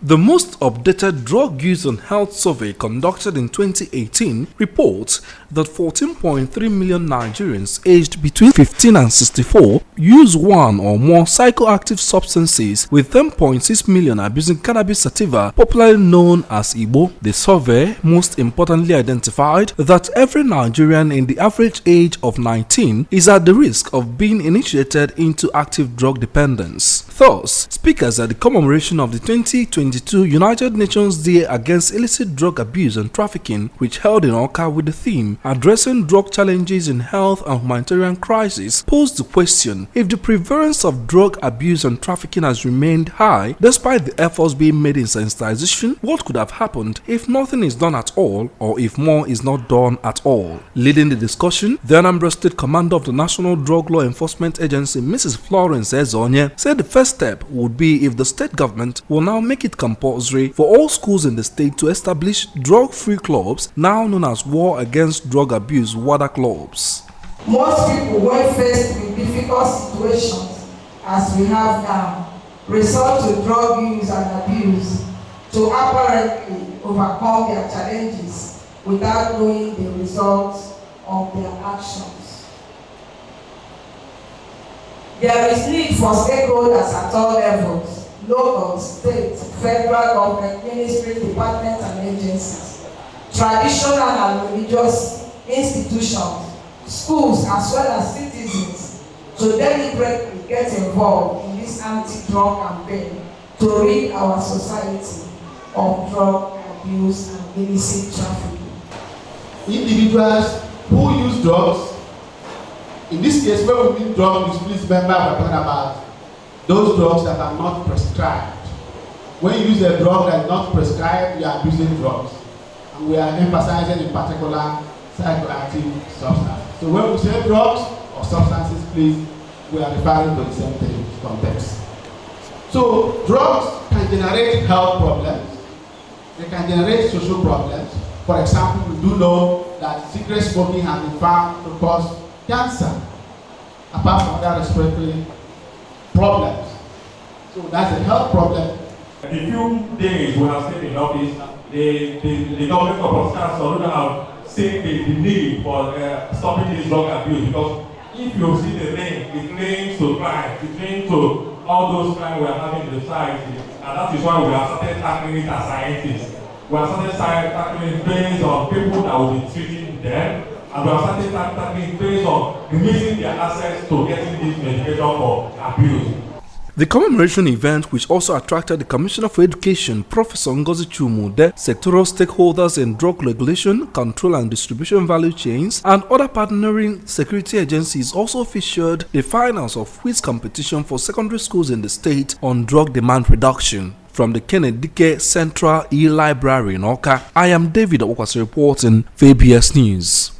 The most updated drug use and health survey conducted in 2018 reports that 14.3 million Nigerians aged between 15 and 64 use one or more psychoactive substances, with 10.6 million abusing cannabis sativa, popularly known as Igbo. The survey most importantly identified that every Nigerian in the average age of 19 is at the risk of being initiated into active drug dependence. Thus, speakers at the commemoration of the 2022 United Nations Day Against Illicit Drug Abuse and Trafficking, which held in Oka with the theme Addressing Drug Challenges in Health and Humanitarian Crisis, posed the question: if the prevalence of drug abuse and trafficking has remained high despite the efforts being made in sensitization, what could have happened if nothing is done at all, or if more is not done at all? Leading the discussion, the Anambra State Commander of the National Drug Law Enforcement Agency, Mrs. Florence Ezonye, said the first step would be if the state government will now make it compulsory for all schools in the state to establish drug-free clubs, now known as War Against Drug Abuse WADA clubs. Most people, when faced with difficult situations as we have now, resort to drug use and abuse to apparently overcome their challenges without knowing the results of their actions. There is need for stakeholders at all levels: local, state, federal government, ministry, departments and agencies, traditional and religious institutions, schools as well as citizens, to deliberately get involved in this anti-drug campaign to rid our society of drug abuse and illicit trafficking. Individuals who use drugs, in this case, when we mean drug use, please remember we're talking about those drugs that are not prescribed. When you use a drug that is not prescribed, you are abusing drugs. And we are emphasizing in particular psychoactive substances. So when we say drugs or substances, please, we are referring to the same thing context. So drugs can generate health problems. They can generate social problems. For example, we do know that cigarette smoking has been found to cause cancer, apart from other respiratory problems. So that's a health problem. The few days when I stayed in office, the government of Wisconsin have seen the need for stopping this drug abuse, because if you see the link, it links to crime, it links to all those crimes we are having in the society, and that is why we have started tackling it as scientists. We have started tackling based on people that will be treating them, and we have started tackling based on limiting their access to getting this medication for abuse. The commemoration event, which also attracted the Commissioner for Education, Professor Ngozi Chumude, sectoral stakeholders in drug regulation, control and distribution value chains, and other partnering security agencies, also featured the finals of quiz competition for secondary schools in the state on drug demand reduction. From the Kennedy Central E-Library in Oka, I am David Okwasi reporting for ABS News.